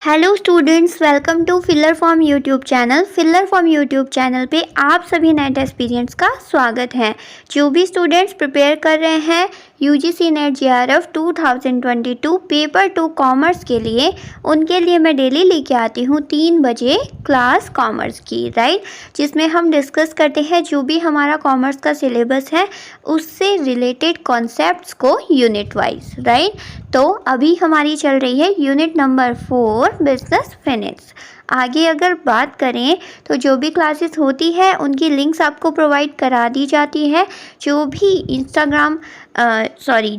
Hello students, welcome to filler form YouTube channel. Filler form YouTube channel पे आप सभी net aspirants का स्वागत है। जो भी स्टूडेंट्स प्रिपेयर कर रहे हैं UGC net JRF 2022 paper 2 commerce के लिए, उनके लिए मैं डेली लेके आती हूँ 3 बजे क्लास कॉमर्स की, राइट, जिसमें हम डिस्कस करते हैं जो भी हमारा कॉमर्स का सिलेबस है उससे रिलेटेड कॉन्सेप्ट्स को यूनिट वाइज, राइट। तो अभी हमारी चल रही है यूनिट नंबर 4 बिजनेस फाइनेंस। आगे अगर बात करें तो जो भी क्लासेस होती है उनकी लिंक्स आपको प्रोवाइड करा दी जाती है। जो भी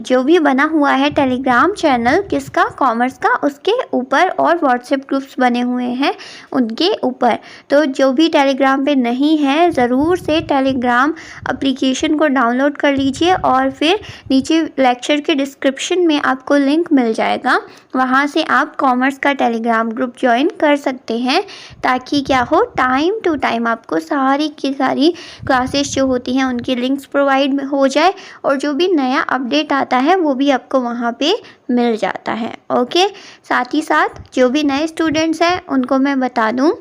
जो भी बना हुआ है टेलीग्राम चैनल किसका, कॉमर्स का, उसके ऊपर, और व्हाट्सएप ग्रुप्स बने हुए हैं उनके ऊपर। तो जो भी टेलीग्राम पे नहीं है ज़रूर से टेलीग्राम एप्लीकेशन को डाउनलोड कर लीजिए और फिर नीचे लेक्चर के डिस्क्रिप्शन में आपको लिंक मिल जाएगा, वहाँ से आप कॉमर्स का टेलीग्राम ग्रुप ज्वाइन कर सकते हैं, ताकि क्या हो, टाइम टू टाइम आपको सारी की सारी क्लासेस जो होती हैं उनकी लिंक्स प्रोवाइड हो जाए और जो भी नया अपडेट आता है वो भी आपको वहाँ पे मिल जाता है। ओके, साथ ही साथ जो भी नए स्टूडेंट्स हैं उनको मैं बता दूँ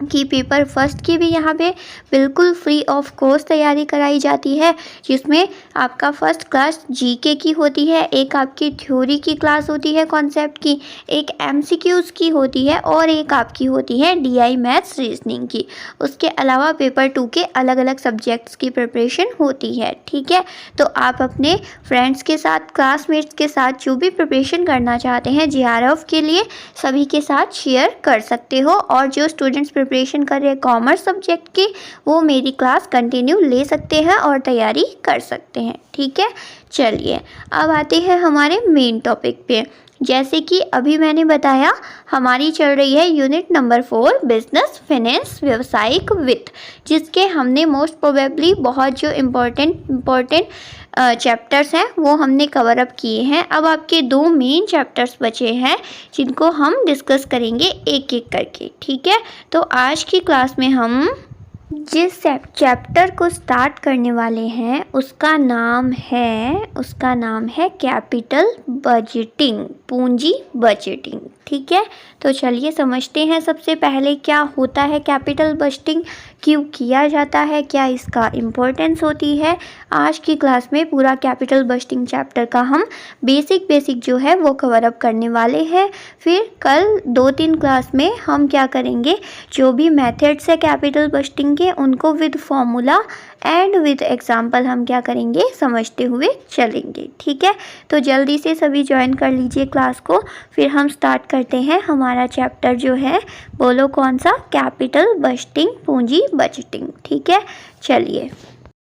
कि पेपर फर्स्ट की भी यहाँ पे बिल्कुल फ्री ऑफ कॉस्ट तैयारी कराई जाती है, जिसमें आपका फर्स्ट क्लास जीके की होती है, एक आपकी थ्योरी की क्लास होती है कॉन्सेप्ट की, एक एमसीक्यूज़ की होती है और एक आपकी होती है डीआई मैथ्स रीजनिंग की। उसके अलावा पेपर 2 के अलग अलग सब्जेक्ट्स की प्रिपरेशन होती है, ठीक है। तो आप अपने फ्रेंड्स के साथ, क्लासमेट्स के साथ जो भी प्रिपरेशन करना चाहते हैं जेआरएफ के लिए, सभी के साथ शेयर कर सकते हो। और जो स्टूडेंट्स प्रिपरेशन कर रहे हैं कॉमर्स सब्जेक्ट की, वो मेरी क्लास कंटिन्यू ले सकते हैं और तैयारी कर सकते हैं, ठीक है। चलिए अब आते हैं हमारे मेन टॉपिक पे। जैसे कि अभी मैंने बताया, हमारी चल रही है यूनिट नंबर 4 बिजनेस फाइनेंस, व्यवसायिक वित्त, जिसके हमने मोस्ट प्रोबेबली बहुत जो इम्पोर्टेंट चैप्टर्स हैं वो हमने कवर अप किए हैं। अब आपके 2 मेन चैप्टर्स बचे हैं जिनको हम डिस्कस करेंगे एक एक करके, ठीक है। तो आज की क्लास में हम जिस चैप्टर को स्टार्ट करने वाले हैं उसका नाम है कैपिटल बजटिंग, पूंजी बजटिंग, ठीक है। तो चलिए समझते हैं सबसे पहले क्या होता है कैपिटल बजटिंग, क्यों किया जाता है, क्या इसका इम्पोर्टेंस होती है। आज की क्लास में पूरा कैपिटल बजटिंग चैप्टर का हम बेसिक जो है वो कवर अप करने वाले हैं। फिर कल 2-3 क्लास में हम क्या करेंगे, जो भी मेथड्स है कैपिटल बजटिंग के उनको with formula and with example हम क्या करेंगे, समझते हुए चलेंगे, ठीक है। तो जल्दी से सभी ज्वाइन कर लीजिए क्लास को। फिर हम स्टार्ट करते हैं हमारा चैप्टर जो है, बोलो कौन सा, कैपिटल बजटिंग, पूंजी बजटिंग, ठीक है। चलिए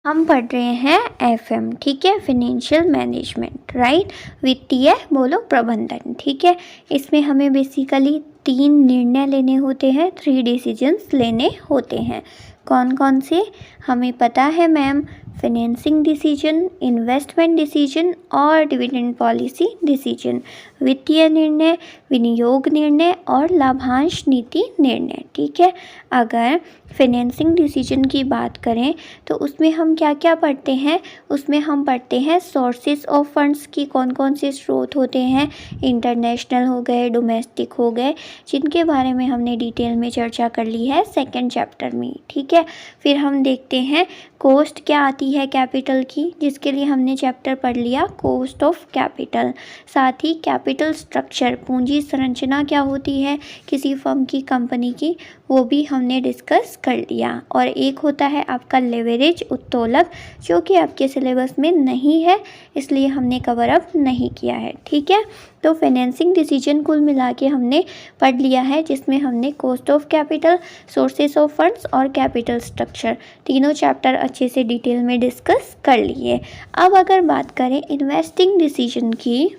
हम पढ़ रहे हैं एफएम, ठीक है, फाइनेंशियल मैनेजमेंट, राइट, वित्तीय बोलो प्रबंधन, ठीक है। इसमें हमें बेसिकली 3 निर्णय लेने होते हैं, 3 डिसीजंस लेने होते हैं। कौन कौन से हमें पता है ma'am, financing decision, investment decision और डिविडेंड पॉलिसी डिसीजन, वित्तीय निर्णय, विनियोग निर्णय और लाभांश नीति निर्णय, ठीक है। अगर फाइनेंसिंग डिसीजन की बात करें तो उसमें हम क्या क्या पढ़ते हैं, उसमें हम पढ़ते हैं सोर्सेस ऑफ फंड्स की, कौन कौन से स्रोत होते हैं, इंटरनेशनल हो गए, डोमेस्टिक हो गए, जिनके बारे में हमने डिटेल में चर्चा कर ली है 2nd चैप्टर में, ठीक है। फिर हम देखते हैं कॉस्ट क्या आती है कैपिटल की, जिसके लिए हमने चैप्टर पढ़ लिया कॉस्ट ऑफ कैपिटल। साथ ही कैपिटल स्ट्रक्चर, पूंजी संरचना क्या होती है किसी फर्म की, कंपनी की, वो भी हमने डिस्कस कर लिया। और एक होता है आपका लेवरेज, उत्तोलक, जो कि आपके सिलेबस में नहीं है इसलिए हमने कवर अप नहीं किया है, ठीक है। तो फाइनेंसिंग डिसीजन कुल मिला के हमने पढ़ लिया है, जिसमें हमने cost of capital, sources of funds और कैपिटल स्ट्रक्चर तीनों चैप्टर अच्छे से डिटेल में डिस्कस कर लिए। अब अगर बात करें इन्वेस्टिंग डिसीजन की,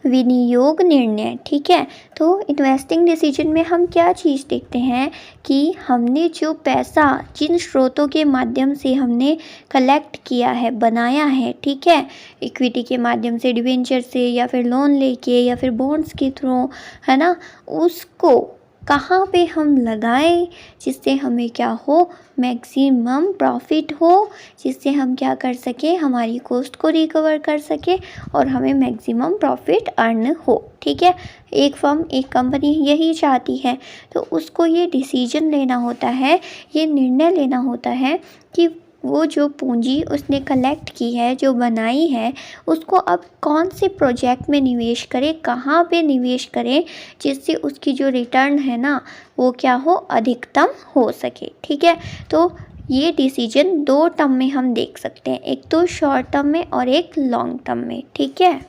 विनियोग निर्णय, ठीक है। तो इन्वेस्टिंग डिसीजन में हम क्या चीज़ देखते हैं कि हमने जो पैसा जिन स्रोतों के माध्यम से हमने कलेक्ट किया है, बनाया है, ठीक है, इक्विटी के माध्यम से, डिवेंचर से, या फिर लोन लेके, या फिर बॉन्ड्स के थ्रू, है ना, उसको कहाँ पे हम लगाएं जिससे हमें क्या हो, मैक्सिमम प्रॉफिट हो, जिससे हम क्या कर सकें, हमारी कॉस्ट को रिकवर कर सके और हमें मैक्सिमम प्रॉफिट अर्न हो। ठीक है, एक फर्म, एक कंपनी यही चाहती है, तो उसको ये डिसीजन लेना होता है, ये निर्णय लेना होता है कि वो जो पूंजी उसने कलेक्ट की है, जो बनाई है, उसको अब कौन से प्रोजेक्ट में निवेश करे, कहाँ पे निवेश करे, जिससे उसकी जो रिटर्न है ना वो क्या हो, अधिकतम हो सके। ठीक है, तो ये डिसीजन दो टर्म में हम देख सकते हैं, एक तो शॉर्ट टर्म में और एक लॉन्ग टर्म में। ठीक है,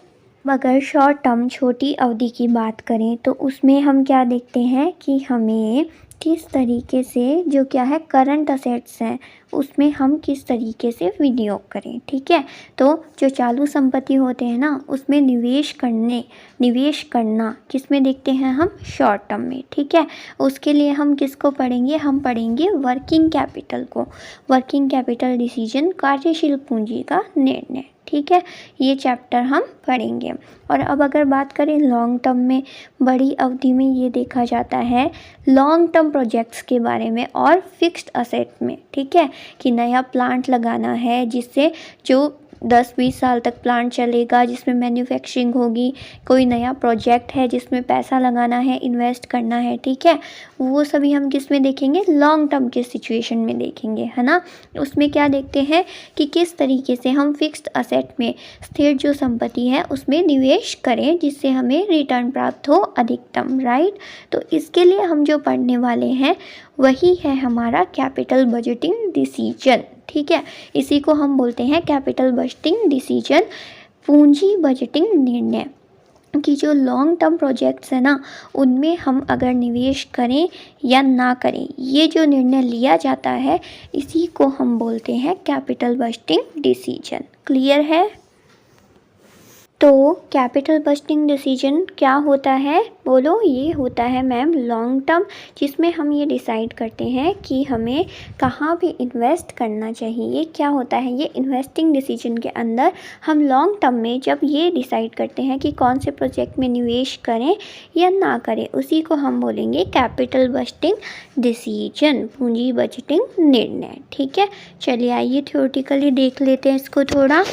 अगर शॉर्ट टर्म छोटी अवधि की बात करें तो उसमें हम क्या देखते हैं कि हमें किस तरीके से जो क्या है करंट असेट्स हैं उसमें हम किस तरीके से विनियोग करें। ठीक है, तो जो चालू संपत्ति होते हैं ना उसमें निवेश करना किस में देखते हैं हम, शॉर्ट टर्म में। ठीक है, उसके लिए हम किसको पढ़ेंगे, हम पढ़ेंगे वर्किंग कैपिटल को। वर्किंग कैपिटल डिसीजन, कार्यशील पूंजी का निर्णय। ठीक है, ये चैप्टर हम पढ़ेंगे। और अब अगर बात करें लॉन्ग टर्म में, बड़ी अवधि में ये देखा जाता है लॉन्ग टर्म प्रोजेक्ट्स के बारे में और फिक्स्ड असेट में। ठीक है, कि नया प्लांट लगाना है जिससे जो 10-20 साल तक प्लांट चलेगा, जिसमें मैन्युफैक्चरिंग होगी, कोई नया प्रोजेक्ट है जिसमें पैसा लगाना है, इन्वेस्ट करना है। ठीक है, वो सभी हम किस में देखेंगे, लॉन्ग टर्म के सिचुएशन में देखेंगे, है ना। उसमें क्या देखते हैं कि किस तरीके से हम फिक्स्ड असेट में, स्थिर जो संपत्ति है उसमें निवेश करें जिससे हमें रिटर्न प्राप्त हो अधिकतम। राइट, तो इसके लिए हम जो पढ़ने वाले हैं वही है हमारा कैपिटल बजटिंग डिसीजन। ठीक है, इसी को हम बोलते हैं कैपिटल बजटिंग डिसीजन, पूंजी बजटिंग निर्णय। कि जो लॉन्ग टर्म प्रोजेक्ट्स है ना उनमें हम अगर निवेश करें या ना करें, ये जो निर्णय लिया जाता है इसी को हम बोलते हैं कैपिटल बजटिंग डिसीजन। क्लियर है? तो कैपिटल बजटिंग डिसीजन क्या होता है, बोलो। ये होता है मैम लॉन्ग टर्म, जिसमें हम ये डिसाइड करते हैं कि हमें कहाँ पे इन्वेस्ट करना चाहिए। क्या होता है ये इन्वेस्टिंग डिसीजन के अंदर हम लॉन्ग टर्म में जब ये डिसाइड करते हैं कि कौन से प्रोजेक्ट में निवेश करें या ना करें, उसी को हम बोलेंगे कैपिटल बजटिंग डिसीजन, पूंजी बजटिंग निर्णय। ठीक है, चलिए आइए थ्योरेटिकली देख लेते हैं इसको थोड़ा।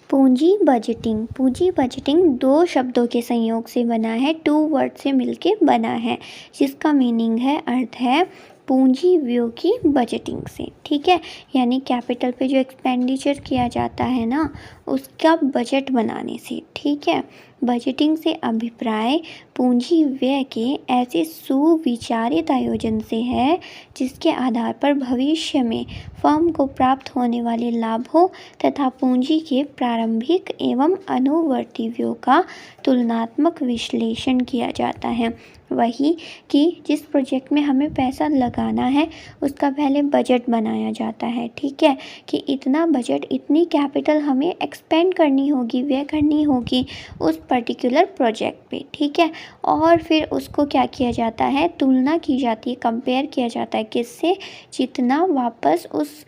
पूंजी बजटिंग दो शब्दों के संयोग से बना है, 2 वर्ड से मिलके बना है, जिसका मीनिंग है, अर्थ है पूंजी व्यय की बजटिंग से। ठीक है, यानी कैपिटल पे जो एक्सपेंडिचर किया जाता है ना उसका बजट बनाने से। ठीक है, बजटिंग से अभिप्राय पूंजी व्यय के ऐसे सुविचारित आयोजन से है जिसके आधार पर भविष्य में फर्म को प्राप्त होने वाले लाभों तथा पूंजी के प्रारंभिक एवं अनुवर्ती व्ययों का तुलनात्मक विश्लेषण किया जाता है। वही कि जिस प्रोजेक्ट में हमें पैसा लगाना है उसका पहले बजट बनाया जाता है। ठीक है, कि इतना बजट, इतनी कैपिटल हमें एक्सपेंड करनी होगी, व्यय करनी होगी उस पर्टिकुलर प्रोजेक्ट पे। ठीक है, और फिर उसको क्या किया जाता है, तुलना की जाती है, कंपेयर किया जाता है किससे, जितना वापस उस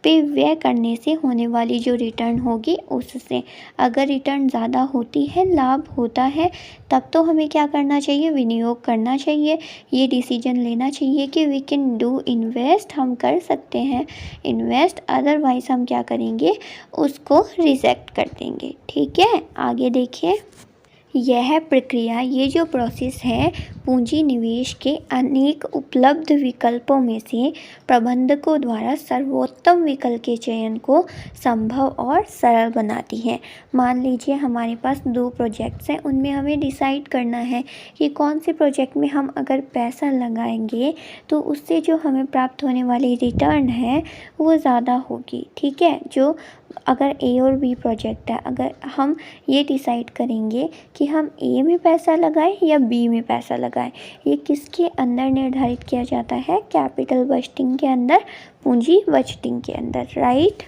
पे व्यय करने से होने वाली जो रिटर्न होगी उससे। अगर रिटर्न ज़्यादा होती है, लाभ होता है, तब तो हमें क्या करना चाहिए, विनियोग करना चाहिए। ये डिसीजन लेना चाहिए कि वी कैन डू इन्वेस्ट, हम कर सकते हैं इन्वेस्ट, अदरवाइज हम क्या करेंगे, उसको रिजेक्ट कर देंगे। ठीक है, आगे देखिए। यह प्रक्रिया, ये जो प्रोसेस है, पूंजी निवेश के अनेक उपलब्ध विकल्पों में से प्रबंधकों द्वारा सर्वोत्तम विकल्प के चयन को संभव और सरल बनाती है। मान लीजिए हमारे पास 2 प्रोजेक्ट्स हैं, उनमें हमें डिसाइड करना है कि कौन से प्रोजेक्ट में हम अगर पैसा लगाएंगे तो उससे जो हमें प्राप्त होने वाली रिटर्न है वो ज़्यादा होगी। ठीक है, जो अगर ए और बी प्रोजेक्ट है, अगर हम ये डिसाइड करेंगे कि हम ए में पैसा लगाएं या बी में पैसा लगाएं, ये किसके अंदर निर्धारित किया जाता है, कैपिटल बजटिंग के अंदर, पूंजी बजटिंग के अंदर। राइट,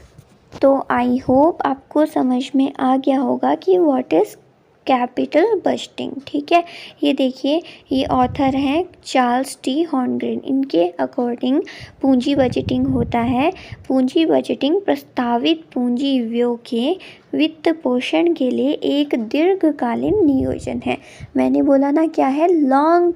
तो आई होप आपको समझ में आ गया होगा कि व्हाट इज़ कैपिटल बजटिंग। ठीक है, ये देखिए, ये ऑथर हैं चार्ल्स टी हॉर्नग्रेन। इनके अकॉर्डिंग पूंजी बजटिंग होता है, पूंजी बजटिंग प्रस्तावित पूंजी व्यय के वित्त पोषण के लिए एक दीर्घकालीन नियोजन है। मैंने बोला ना क्या है, लॉन्ग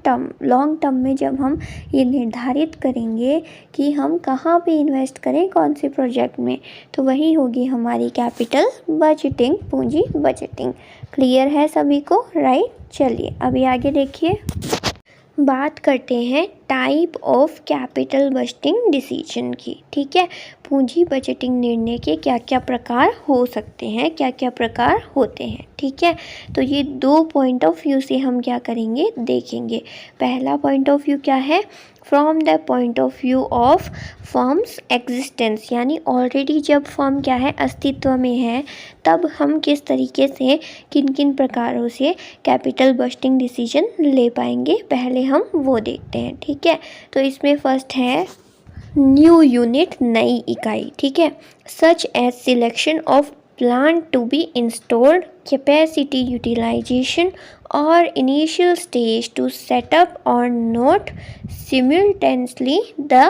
टर्म में जब हम ये निर्धारित करेंगे कि हम कहाँ पे इन्वेस्ट करें, कौन से प्रोजेक्ट में, तो वही होगी हमारी कैपिटल बजटिंग, पूंजी बजटिंग। क्लियर है सभी को? राइट। चलिए अभी आगे देखिए, बात करते हैं type of capital budgeting decision की। ठीक है, पूंजी बजटिंग निर्णय के क्या क्या प्रकार हो सकते हैं, क्या क्या प्रकार होते हैं। ठीक है, तो ये 2 पॉइंट ऑफ व्यू से हम क्या करेंगे, देखेंगे। पहला पॉइंट ऑफ व्यू क्या है, from the point of view of firms existence, यानी ऑलरेडी जब फर्म क्या है, अस्तित्व में है, तब हम किस तरीके से, किन किन प्रकारों से कैपिटल बजटिंग डिसीजन ले पाएंगे, पहले हम वो देखते हैं। ठीक है, तो इसमें फर्स्ट है न्यू यूनिट, नई इकाई। ठीक है, such as selection of plant to be installed, capacity utilization or initial stage to set up or not simultaneously the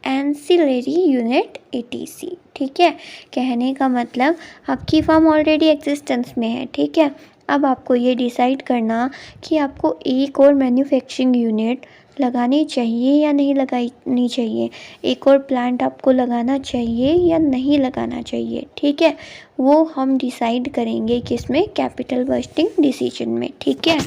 ancillary unit etc। ठीक है, कहने का मतलब आपकी फर्म ऑलरेडी एग्जिस्टेंस में है। ठीक है, अब आपको ये डिसाइड करना कि आपको एक और मैन्युफैक्चरिंग यूनिट लगानी चाहिए या नहीं लगानी चाहिए, एक और प्लांट आपको लगाना चाहिए या नहीं लगाना चाहिए। ठीक है, वो हम डिसाइड करेंगे किसमें, कैपिटल बजटिंग डिसीजन में। ठीक है,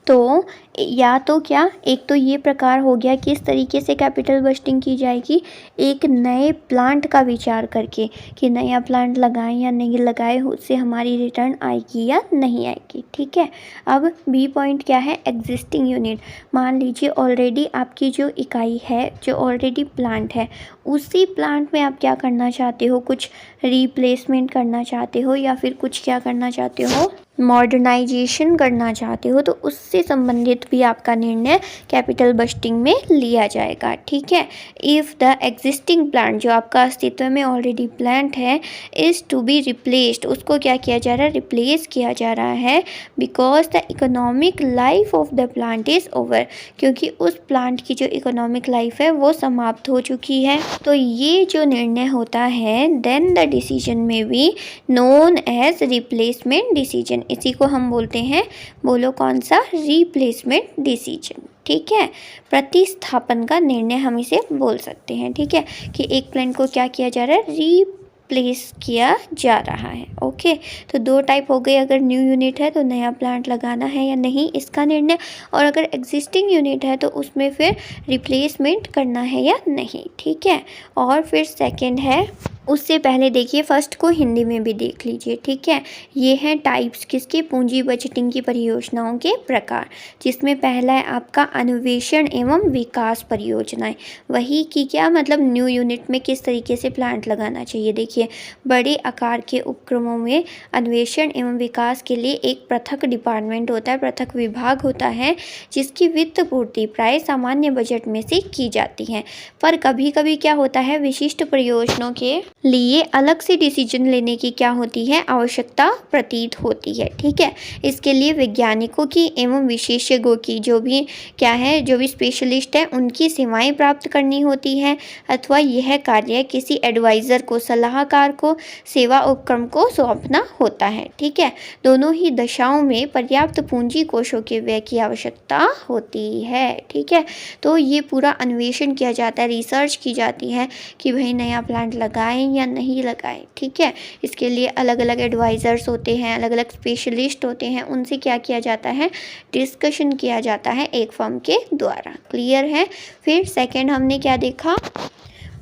तो या तो क्या, एक तो ये प्रकार हो गया किस तरीके से कैपिटल बजटिंग की जाएगी, एक नए प्लांट का विचार करके कि नया प्लांट लगाएं या नहीं लगाएं, उससे हमारी रिटर्न आएगी या नहीं आएगी। ठीक है, अब बी पॉइंट क्या है, एग्जिस्टिंग यूनिट। मान लीजिए ऑलरेडी आपकी जो इकाई है, जो ऑलरेडी प्लांट है, उसी प्लांट में आप क्या करना चाहते हो, कुछ रिप्लेसमेंट करना चाहते हो या फिर कुछ क्या करना चाहते हो, मॉडर्नाइजेशन करना चाहते हो, तो उससे संबंधित भी आपका निर्णय कैपिटल बजटिंग में लिया जाएगा। ठीक है, इफ़ द एग्जिस्टिंग प्लांट, जो आपका अस्तित्व में ऑलरेडी प्लांट है, इज़ टू बी रिप्लेस्ड, उसको क्या किया जा रहा है, रिप्लेस किया जा रहा है, because the economic life of the plant is over, क्योंकि उस प्लांट की जो इकोनॉमिक लाइफ है वो समाप्त हो चुकी है। तो ये जो निर्णय होता है, then the decision may be known as replacement decision, इसी को हम बोलते हैं, बोलो कौन सा, रिप्लेसमेंट डिसीजन। ठीक है, प्रतिस्थापन का निर्णय हम इसे बोल सकते हैं। ठीक है, कि एक प्लांट को क्या किया जा रहा है, रिप्लेस किया जा रहा है। ओके, तो 2 टाइप हो गए, अगर न्यू यूनिट है तो नया प्लांट लगाना है या नहीं इसका निर्णय, और अगर एग्जिस्टिंग यूनिट है तो उसमें फिर रिप्लेसमेंट करना है या नहीं। ठीक है, और फिर सेकंड है, उससे पहले देखिए फर्स्ट को हिंदी में भी देख लीजिए। ठीक है, ये हैं टाइप्स किसके, पूंजी बजटिंग की परियोजनाओं के प्रकार, जिसमें पहला है आपका अन्वेषण एवं विकास परियोजनाएं। वही कि क्या मतलब, न्यू यूनिट में किस तरीके से प्लांट लगाना चाहिए। देखिए, बड़े आकार के उपक्रमों में अन्वेषण एवं विकास के लिए एक पृथक डिपार्टमेंट होता है, पृथक विभाग होता है, जिसकी वित्त पूर्ति प्राय सामान्य बजट में से की जाती है। पर कभी कभी क्या होता है, विशिष्ट परियोजनाओं के लिए अलग से डिसीजन लेने की क्या होती है, आवश्यकता प्रतीत होती है। ठीक है, इसके लिए वैज्ञानिकों की एवं विशेषज्ञों की, जो भी क्या है, जो भी स्पेशलिस्ट है, उनकी सेवाएं प्राप्त करनी होती है, अथवा यह कार्य किसी एडवाइज़र को, सलाहकार को, सेवा उपक्रम को सौंपना होता है। ठीक है, दोनों ही दशाओं में पर्याप्त पूंजी कोषों के व्यय की आवश्यकता होती है। ठीक है, तो ये पूरा अन्वेषण किया जाता है, रिसर्च की जाती है कि भाई नया प्लांट लगाएं या नहीं लगाएं। ठीक है, इसके लिए अलग अलग एडवाइज़र्स होते हैं, अलग अलग स्पेशलिस्ट होते हैं, उनसे क्या किया जाता है, डिस्कशन किया जाता है एक फर्म के द्वारा। क्लियर है। फिर सेकंड हमने क्या देखा,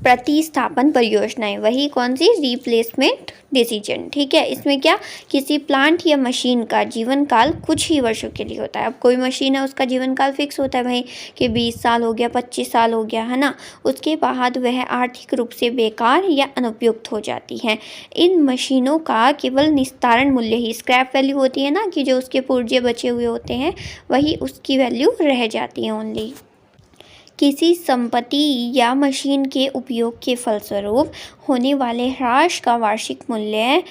प्रतिस्थापन परियोजनाएं, वही कौन सी, रिप्लेसमेंट डिसीजन। ठीक है, इसमें क्या, किसी प्लांट या मशीन का जीवन काल कुछ ही वर्षों के लिए होता है। अब कोई मशीन है, उसका जीवन काल फिक्स होता है भाई कि 20 साल हो गया, 25 साल हो गया, है ना, उसके बाद वह आर्थिक रूप से बेकार या अनुपयुक्त हो जाती है। इन मशीनों का केवल निस्तारण मूल्य ही, स्क्रैप वैल्यू होती है ना, कि जो उसके पुर्जे बचे हुए होते हैं, वही उसकी वैल्यू रह जाती है ओनली। किसी संपत्ति या मशीन के उपयोग के फलस्वरूप होने वाले ह्रास का वार्षिक मूल्य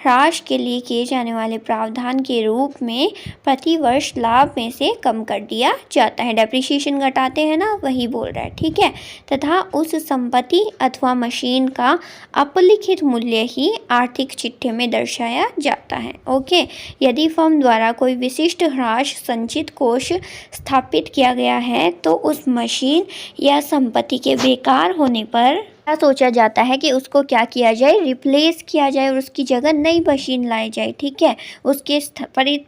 ह्रास के लिए किए जाने वाले प्रावधान के रूप में प्रति वर्ष लाभ में से कम कर दिया जाता है। डेप्रिसिएशन घटाते हैं ना, वही बोल रहा है, ठीक है। तथा उस संपत्ति अथवा मशीन का अपलिखित मूल्य ही आर्थिक चिट्ठे में दर्शाया जाता है। ओके, यदि फर्म द्वारा कोई विशिष्ट ह्रास संचित कोष स्थापित किया गया है तो उस मशीन या संपत्ति के बेकार होने पर क्या सोचा जाता है कि उसको क्या किया जाए, रिप्लेस किया जाए और उसकी जगह नई मशीन लाई जाए, ठीक है। उसके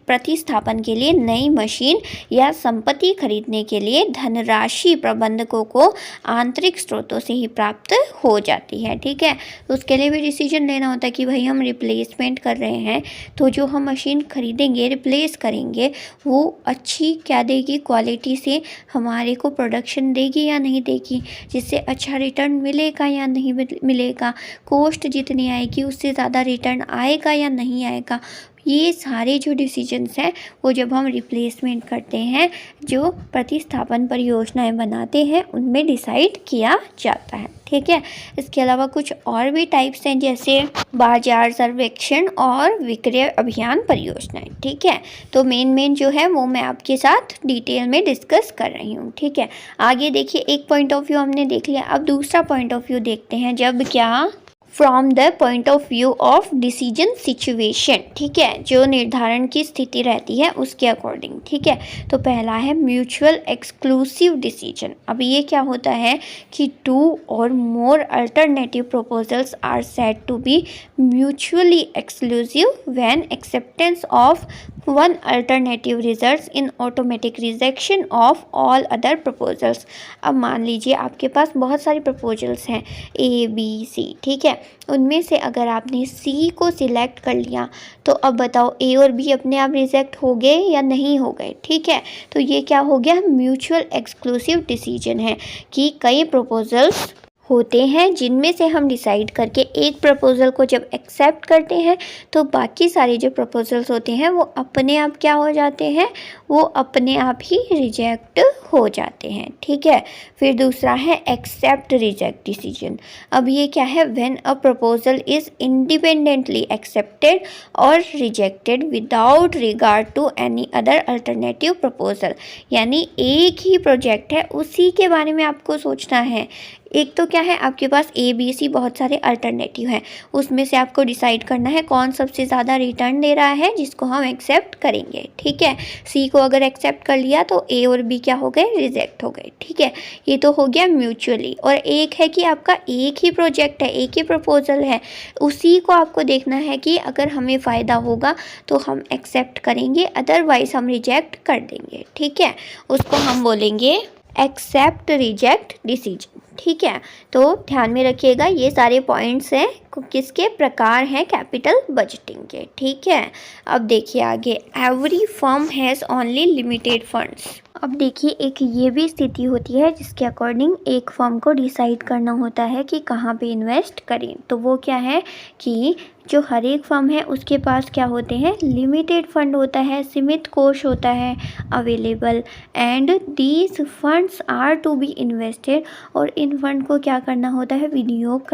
प्रतिस्थापन के लिए नई मशीन या संपत्ति खरीदने के लिए धनराशि प्रबंधकों को आंतरिक स्रोतों से ही प्राप्त हो जाती है, ठीक है। उसके लिए भी डिसीजन लेना होता है कि भाई हम रिप्लेसमेंट कर रहे हैं तो जो हम मशीन खरीदेंगे, रिप्लेस करेंगे, वो अच्छी क्या देगी, क्वालिटी से हमारे को प्रोडक्शन देगी या नहीं देगी, जिससे अच्छा रिटर्न मिलेगा या नहीं मिलेगा, कॉस्ट जितनी आएगी उससे ज़्यादा रिटर्न आएगा या नहीं आएगा। ये सारे जो डिसीजंस हैं वो जब हम रिप्लेसमेंट करते हैं, जो प्रतिस्थापन परियोजनाएं बनाते हैं, उनमें डिसाइड किया जाता है, ठीक है। इसके अलावा कुछ और भी टाइप्स हैं, जैसे बाजार सर्वेक्षण और विक्रय अभियान परियोजनाएं, ठीक है। तो मेन जो है वो मैं आपके साथ डिटेल में डिस्कस कर रही हूँ, ठीक है। आगे देखिए, एक पॉइंट ऑफ व्यू हमने देख लिया, अब दूसरा पॉइंट ऑफ व्यू देखते हैं, जब क्या from the point of view of decision situation, ठीक है, जो निर्धारण की स्थिति रहती है उसके अकॉर्डिंग, ठीक है। तो पहला है म्यूचुअल एक्सक्लूसिव डिसीजन। अब ये क्या होता है कि 2 और more alternative proposals are said to be mutually exclusive when acceptance of one alternative results in automatic rejection of all other proposals। अब मान लीजिए आपके पास बहुत सारी प्रपोजल्स हैं A B C, ठीक है। उनमें से अगर आपने C को सिलेक्ट कर लिया तो अब बताओ A और B अपने आप रिजेक्ट हो गए या नहीं हो गए, ठीक है। तो ये क्या हो गया, म्यूचुअल एक्सक्लूसिव डिसीजन है कि कई प्रपोजल्स होते हैं जिनमें से हम डिसाइड करके एक प्रपोज़ल को जब एक्सेप्ट करते हैं तो बाकी सारे जो प्रपोजल्स होते हैं वो अपने आप क्या हो जाते हैं, वो अपने आप ही रिजेक्ट हो जाते हैं, ठीक है। फिर दूसरा है एक्सेप्ट रिजेक्ट डिसीजन। अब ये क्या है, when a proposal is independently accepted और rejected without regard to any other alternative proposal. यानी एक ही प्रोजेक्ट है, उसी के बारे में आपको सोचना है। एक तो क्या है, आपके पास ABC बहुत सारे अल्टरनेटिव हैं, उसमें से आपको डिसाइड करना है कौन सबसे ज़्यादा रिटर्न दे रहा है जिसको हम एक्सेप्ट करेंगे, ठीक है। C को अगर एक्सेप्ट कर लिया तो A और B क्या हो गए, रिजेक्ट हो गए, ठीक है। ये तो हो गया म्यूचुअली। और एक है कि आपका एक ही प्रोजेक्ट है, एक ही प्रपोजल है, उसी को आपको देखना है कि अगर हमें फ़ायदा होगा तो हम एक्सेप्ट करेंगे, अदरवाइज हम रिजेक्ट कर देंगे, ठीक है। उसको हम बोलेंगे एक्सेप्ट रिजेक्ट डिसीजन, ठीक है। तो ध्यान में रखिएगा, ये सारे पॉइंट्स हैं किसके प्रकार हैं, कैपिटल बजटिंग के, ठीक है। अब देखिए आगे, every firm has only limited funds. अब देखिए, एक ये भी स्थिति होती है जिसके अकॉर्डिंग एक फर्म को डिसाइड करना होता है कि कहाँ पे इन्वेस्ट करें। तो वो क्या है कि जो हर एक फर्म है उसके पास क्या होते हैं, लिमिटेड फंड होता है, सीमित कोष होता है available, and these funds are to be invested. और इन फंड को क्या करना होता है, विनियोग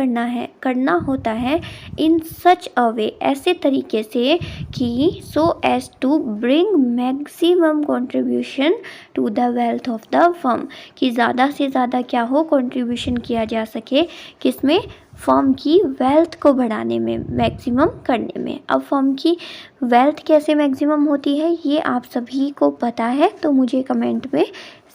करना होता है इन सच अ वे, ऐसे तरीके से कि so as to bring maximum contribution to the wealth of the firm, कि ज़्यादा से ज़्यादा क्या हो, कंट्रीब्यूशन किया जा सके किसमें, फर्म की वेल्थ को बढ़ाने में, मैक्सिमम करने में। अब फर्म की वेल्थ कैसे मैक्सिमम होती है ये आप सभी को पता है, तो मुझे कमेंट में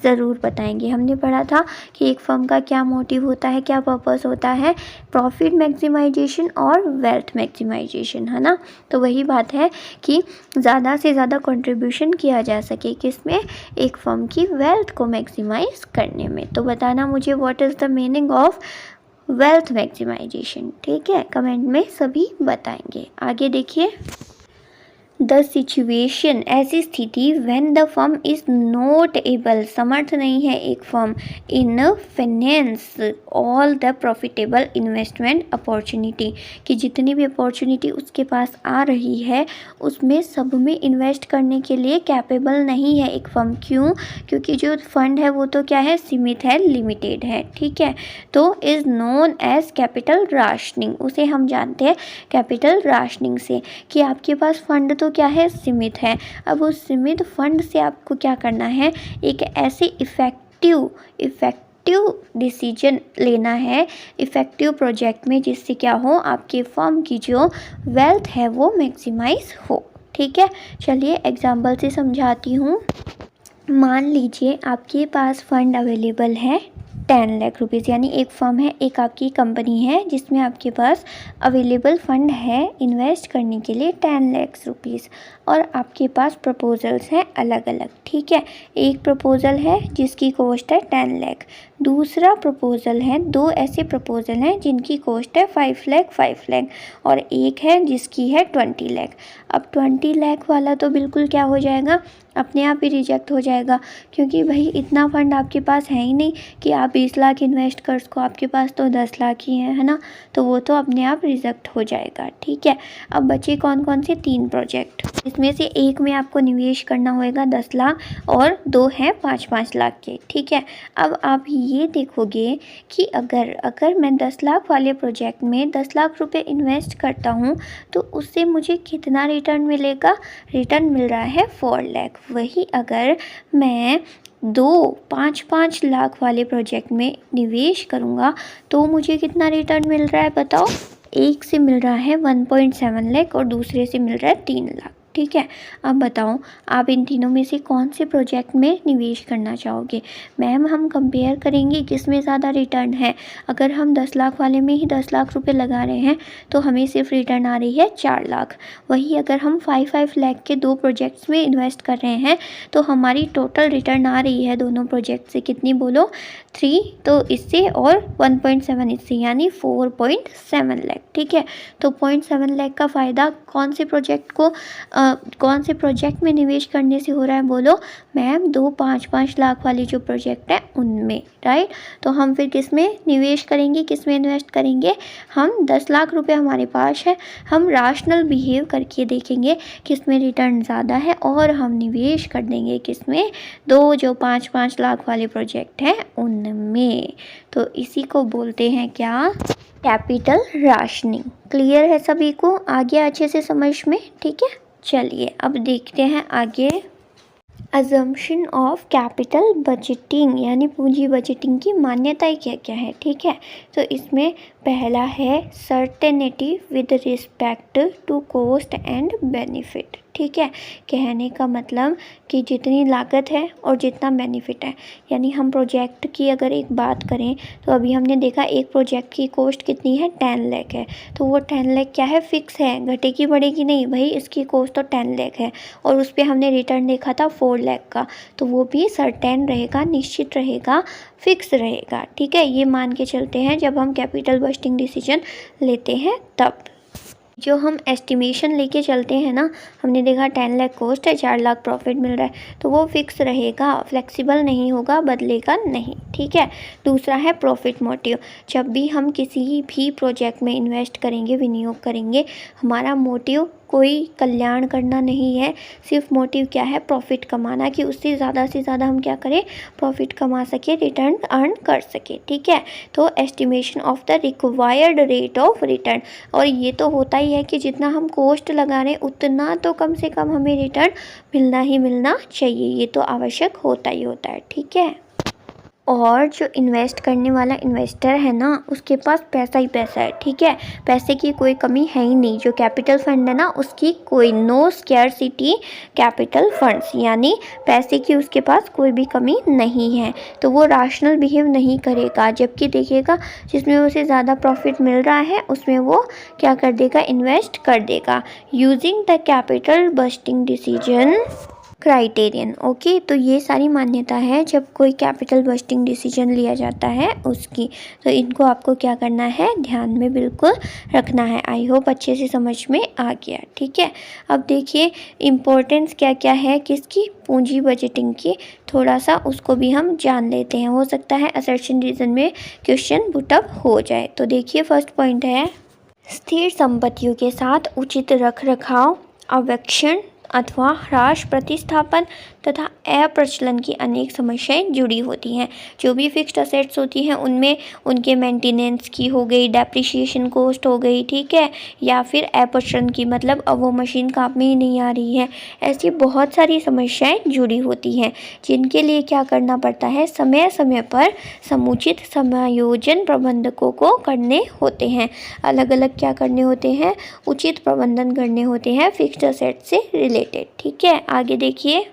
ज़रूर बताएंगे। हमने पढ़ा था कि एक फर्म का क्या मोटिव होता है, क्या पर्पस होता है, प्रॉफिट मैक्सिमाइजेशन और वेल्थ मैक्सिमाइजेशन, है ना। तो वही बात है कि ज़्यादा से ज़्यादा कंट्रीब्यूशन किया जा सके किसमें, एक फर्म की वेल्थ को मैक्सिमाइज करने में। तो बताना मुझे what is the meaning of wealth maximization, ठीक है। कमेंट में सभी बताएंगे। आगे देखिए, द सिचुएशन, ऐसी स्थिति when the firm is not able, समर्थ नहीं है एक firm, in finance all the profitable investment opportunity, कि जितनी भी अपॉर्चुनिटी उसके पास आ रही है उसमें सब में इन्वेस्ट करने के लिए कैपेबल नहीं है एक फर्म। क्यों? क्योंकि जो फंड है वो तो क्या है, सीमित है, लिमिटेड है। ठीक है, तो is known as capital rationing, उसे हम जानते हैं कैपिटल राशनिंग से, कि आपके पास फंड तो क्या है, सीमित है। अब उस सीमित फंड से आपको क्या करना है, एक ऐसे इफ़ेक्टिव डिसीजन लेना है इफ़ेक्टिव प्रोजेक्ट में, जिससे क्या हो, आपके फर्म की जो वेल्थ है वो मैक्सिमाइज हो। ठीक है, चलिए एग्जाम्पल से समझाती हूँ। मान लीजिए आपके पास फंड अवेलेबल है 10 लाख रुपीज़, यानी एक फर्म है, एक आपकी कंपनी है जिसमें आपके पास अवेलेबल फंड है इन्वेस्ट करने के लिए 10 लाख रुपीज़, और आपके पास प्रपोजल्स हैं अलग अलग। ठीक है, एक प्रपोजल है जिसकी कॉस्ट है 10 लाख, दूसरा प्रपोजल है, दो ऐसे प्रपोजल हैं जिनकी कॉस्ट है 5 लाख, और एक है जिसकी है 20 लाख। अब 20 लाख वाला तो बिल्कुल क्या हो जाएगा, अपने आप ही रिजेक्ट हो जाएगा, क्योंकि भाई इतना फंड आपके पास है ही नहीं कि आप 20 लाख इन्वेस्ट कर सको, आपके पास तो 10 लाख ही है ना, तो वो तो अपने आप रिजेक्ट हो जाएगा। ठीक है, अब बचे कौन कौन से, 3 प्रोजेक्ट, इसमें से एक में आपको निवेश करना होगा 10 लाख और 2 हैं 5-5 लाख के। ठीक है, अब आप ये देखोगे कि अगर मैं 10 लाख वाले प्रोजेक्ट में 10 लाख रुपए इन्वेस्ट करता हूँ तो उससे मुझे कितना रिटर्न मिलेगा, रिटर्न मिल रहा है 4 लाख। वही अगर मैं 5-5 लाख वाले प्रोजेक्ट में निवेश करूँगा तो मुझे कितना रिटर्न मिल रहा है बताओ, एक से मिल रहा है 1.7 लाख और दूसरे से मिल रहा है 3 लाख। ठीक है, अब बताओ आप इन तीनों में से कौन से प्रोजेक्ट में निवेश करना चाहोगे। मैम हम कंपेयर करेंगे किस में ज़्यादा रिटर्न है। अगर हम 10 लाख वाले में ही 10 लाख रुपए लगा रहे हैं तो हमें सिर्फ रिटर्न आ रही है 4 लाख। वही अगर हम 5-5 लाख के 2 प्रोजेक्ट्स में इन्वेस्ट कर रहे हैं तो हमारी टोटल रिटर्न आ रही है दोनों प्रोजेक्ट से कितनी बोलो, 3 तो इससे और 1.7 इससे, यानी 4.7 लाख। ठीक है, तो 0.7 लाख का फ़ायदा कौन से प्रोजेक्ट में निवेश करने से हो रहा है बोलो, मैम 2 5-5 लाख वाले जो प्रोजेक्ट है उनमें, राइट। तो हम फिर किस में निवेश करेंगे, किस में इन्वेस्ट करेंगे, हम 10 लाख रुपए हमारे पास है, हम राशनल बिहेव करके देखेंगे किस में रिटर्न ज़्यादा है और हम निवेश कर देंगे किस में, 2 जो 5-5 लाख वाले प्रोजेक्ट हैं उनमें। तो इसी को बोलते हैं क्या, कैपिटल राशनिंग। क्लियर है सभी को, आगे अच्छे से समझ में। ठीक है, चलिए अब देखते हैं आगे। अजम्पशन ऑफ कैपिटल बजटिंग, यानी पूंजी बजटिंग की मान्यताएं क्या क्या है। ठीक है, तो इसमें पहला है certainty with respect to cost and benefit. ठीक है, कहने का मतलब कि जितनी लागत है और जितना बेनिफिट है, यानी हम प्रोजेक्ट की अगर एक बात करें तो अभी हमने देखा एक प्रोजेक्ट की कॉस्ट कितनी है, 10 लाख है, तो वो 10 लाख क्या है, फिक्स है, घटेगी बढ़ेगी नहीं, भाई इसकी कॉस्ट तो 10 लाख है और उस पर हमने रिटर्न देखा था 4 लाख का, तो वो भी सर्टेन रहेगा, निश्चित रहेगा, फिक्स रहेगा। ठीक है, ये मान के चलते हैं जब हम कैपिटल बजटिंग डिसीजन लेते हैं तब। जो हम एस्टिमेशन लेके चलते हैं ना, हमने देखा 10 लाख कॉस्ट है, 4 लाख प्रॉफिट मिल रहा है, तो वो फिक्स रहेगा, फ्लेक्सिबल नहीं होगा, बदलेगा नहीं। ठीक है, दूसरा है प्रॉफिट मोटिव। जब भी हम किसी भी प्रोजेक्ट में इन्वेस्ट करेंगे, विनियोग करेंगे, हमारा मोटिव कोई कल्याण करना नहीं है, सिर्फ मोटिव क्या है, प्रॉफिट कमाना, कि उससे ज़्यादा से ज़्यादा हम क्या करें, प्रॉफिट कमा सके, रिटर्न अर्न कर सके। ठीक है, तो estimation of the required rate of return, और ये तो होता ही है कि जितना हम कॉस्ट लगा रहे हैं उतना तो कम से कम हमें रिटर्न मिलना ही मिलना चाहिए, ये तो आवश्यक होता ही होता है। ठीक है, और जो इन्वेस्ट करने वाला इन्वेस्टर है ना, उसके पास पैसा ही पैसा है। ठीक है, पैसे की कोई कमी है ही नहीं। जो कैपिटल फंड है ना, उसकी कोई नो स्कैरसिटी कैपिटल फंड्स, यानी पैसे की उसके पास कोई भी कमी नहीं है, तो वो राशनल बिहेव नहीं करेगा, जबकि देखिएगा जिसमें उसे ज़्यादा प्रॉफिट मिल रहा है उसमें वो क्या कर देगा, इन्वेस्ट कर देगा। Using the capital budgeting decision criterion. Okay, तो ये सारी मान्यता है जब कोई कैपिटल बस्टिंग डिसीजन लिया जाता है उसकी। तो इनको आपको क्या करना है, ध्यान में बिल्कुल रखना है। आई होप अच्छे से समझ में आ गया। ठीक है, अब देखिए इम्पोर्टेंस क्या क्या है किसकी, पूंजी बजटिंग की, थोड़ा सा उसको भी हम जान लेते हैं। हो सकता है असर्शन रीजन में क्वेश्चन पुटअप हो जाए। तो देखिए फर्स्ट पॉइंट है, स्थिर संपत्तियों के साथ उचित रख रखाव, अवेक्षण अथवा ह्रास, प्रतिस्थापन तथा अप्रचलन की अनेक समस्याएं जुड़ी होती हैं। जो भी फिक्स्ड असेट्स होती हैं उनमें उनके मेंटेनेंस की हो गई, डेप्रिसिएशन कॉस्ट हो गई, ठीक है, या फिर अप्रचलन की, मतलब अब वो मशीन काम में ही नहीं आ रही है। ऐसी बहुत सारी समस्याएं जुड़ी होती हैं जिनके लिए क्या करना पड़ता है, समय समय पर समुचित समायोजन प्रबंधकों को करने होते हैं। अलग अलग क्या करने होते हैं, उचित प्रबंधन करने होते हैं फिक्स्ड असेट से रिलेटेड। ठीक है, आगे देखिए,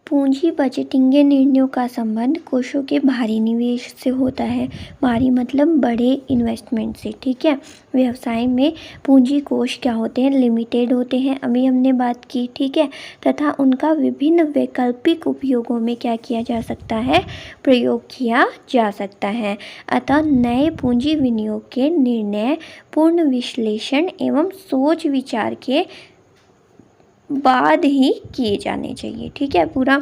पूंजी बजटिंग के निर्णयों का संबंध कोषों के भारी निवेश से होता है। भारी मतलब बड़े इन्वेस्टमेंट से। ठीक है, व्यवसाय में पूंजी कोष क्या होते हैं, लिमिटेड होते हैं, अभी हमने बात की। ठीक है, तथा उनका विभिन्न वैकल्पिक उपयोगों में क्या किया जा सकता है, प्रयोग किया जा सकता है। अतः नए पूंजी विनियोग के निर्णय पूर्ण विश्लेषण एवं सोच विचार के बाद ही किए जाने चाहिए। ठीक है, पूरा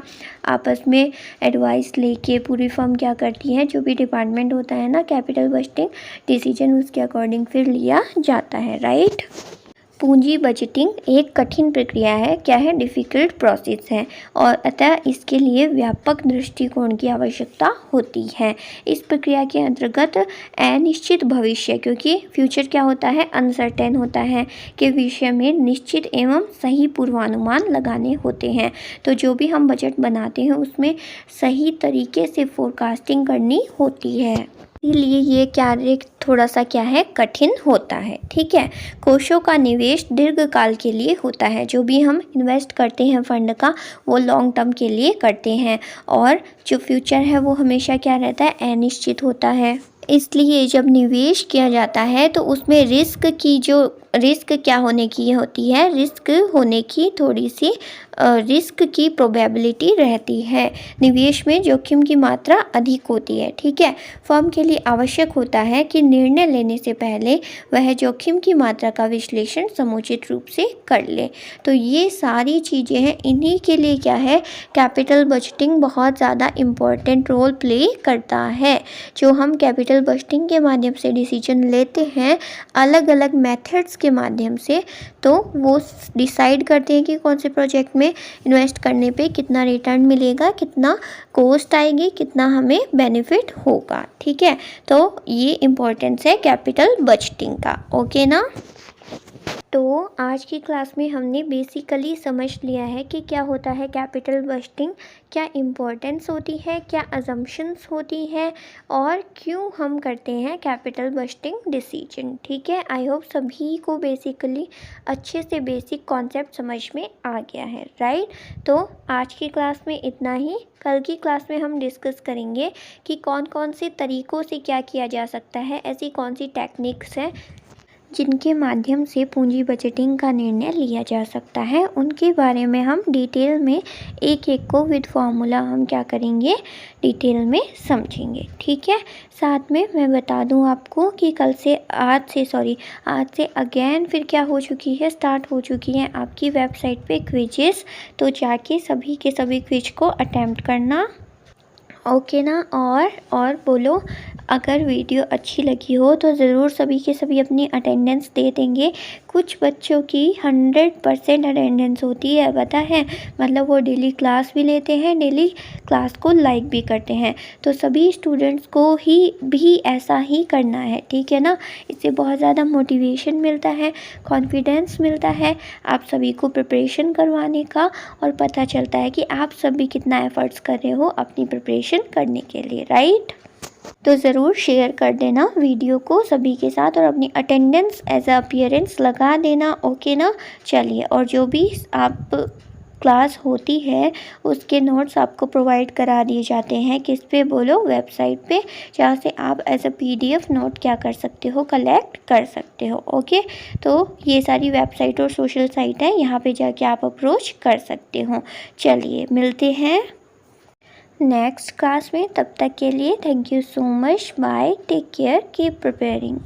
आपस में एडवाइस लेके पूरी फर्म क्या करती है, जो भी डिपार्टमेंट होता है ना कैपिटल बजटिंग डिसीजन, उसके अकॉर्डिंग फिर लिया जाता है। राइट, पूंजी बजटिंग एक कठिन प्रक्रिया है, क्या है, डिफ़िकल्ट प्रोसेस है, और अतः इसके लिए व्यापक दृष्टिकोण की आवश्यकता होती है। इस प्रक्रिया के अंतर्गत अनिश्चित भविष्य, क्योंकि फ्यूचर क्या होता है, अनसर्टेन होता है, के विषय में निश्चित एवं सही पूर्वानुमान लगाने होते हैं। तो जो भी हम बजट बनाते हैं उसमें सही तरीके से फोरकास्टिंग करनी होती है, इसीलिए ये कार्य थोड़ा सा क्या है, कठिन होता है। ठीक है, कोषों का निवेश दीर्घकाल के लिए होता है। जो भी हम इन्वेस्ट करते हैं फंड का, वो लॉन्ग टर्म के लिए करते हैं, और जो फ्यूचर है वो हमेशा क्या रहता है, अनिश्चित होता है। इसलिए जब निवेश किया जाता है तो उसमें रिस्क क्या होने की होती है, रिस्क होने की थोड़ी सी रिस्क की प्रोबेबिलिटी रहती है। निवेश में जोखिम की मात्रा अधिक होती है। ठीक है, फर्म के लिए आवश्यक होता है कि निर्णय लेने से पहले वह जोखिम की मात्रा का विश्लेषण समुचित रूप से कर ले। तो ये सारी चीज़ें हैं, इन्हीं के लिए क्या है, कैपिटल बजटिंग बहुत ज़्यादा इम्पोर्टेंट रोल प्ले करता है। जो हम कैपिटल बजटिंग के माध्यम से डिसीजन लेते हैं अलग अलग मेथड्स के माध्यम से, तो वो डिसाइड करते हैं कि कौन से प्रोजेक्ट में इन्वेस्ट करने पे कितना रिटर्न मिलेगा, कितना कॉस्ट आएगी, कितना हमें बेनिफिट होगा। ठीक है, तो ये इम्पोर्टेंस है कैपिटल बजटिंग का। ओके ना, तो आज की क्लास में हमने बेसिकली समझ लिया है कि क्या होता है कैपिटल बजटिंग, क्या इम्पोर्टेंस होती है, क्या अजम्पशंस होती है, और क्यों हम करते हैं कैपिटल बजटिंग डिसीजन। ठीक है, आई होप सभी को बेसिकली अच्छे से बेसिक कॉन्सेप्ट समझ में आ गया है। राइट, तो आज की क्लास में इतना ही। कल की क्लास में हम डिस्कस करेंगे कि कौन कौन से तरीक़ों से क्या किया जा सकता है, ऐसी कौन सी टेक्निक्स हैं जिनके माध्यम से पूंजी बजटिंग का निर्णय लिया जा सकता है। उनके बारे में हम डिटेल में एक एक को विद फॉर्मूला हम क्या करेंगे, डिटेल में समझेंगे। ठीक है, साथ में मैं बता दूं आपको कि आज से अगेन फिर क्या हो चुकी है, स्टार्ट हो चुकी है आपकी वेबसाइट पे क्विजेस। तो जाके सभी के सभी क्विज को अटेम्प्ट करना। ओके ना, और बोलो, अगर वीडियो अच्छी लगी हो तो ज़रूर सभी के सभी अपनी अटेंडेंस दे देंगे। कुछ बच्चों की 100% अटेंडेंस होती है, पता है, मतलब वो डेली क्लास भी लेते हैं, डेली क्लास को लाइक भी करते हैं। तो सभी स्टूडेंट्स को भी ऐसा ही करना है। ठीक है ना, इससे बहुत ज़्यादा मोटिवेशन मिलता है, कॉन्फिडेंस मिलता है आप सभी को प्रिपरेशन करवाने का, और पता चलता है कि आप सभी कितना एफर्ट्स कर रहे हो अपनी प्रिपरेशन करने के लिए। राइट, तो ज़रूर शेयर कर देना वीडियो को सभी के साथ, और अपनी अटेंडेंस एज अ अपीयरेंस लगा देना। ओके ना, चलिए, और जो भी आप क्लास होती है उसके नोट्स आपको प्रोवाइड करा दिए जाते हैं। किस पे बोलो? वेबसाइट पे, जहाँ से आप एज अ PDF नोट क्या कर सकते हो? कलेक्ट कर सकते हो। ओके, तो ये सारी वेबसाइट और सोशल साइट है, यहाँ पे जाके आप अप्रोच कर सकते हो। चलिए मिलते हैं नेक्स्ट क्लास में, तब तक के लिए thank you so much, bye, take care, keep preparing.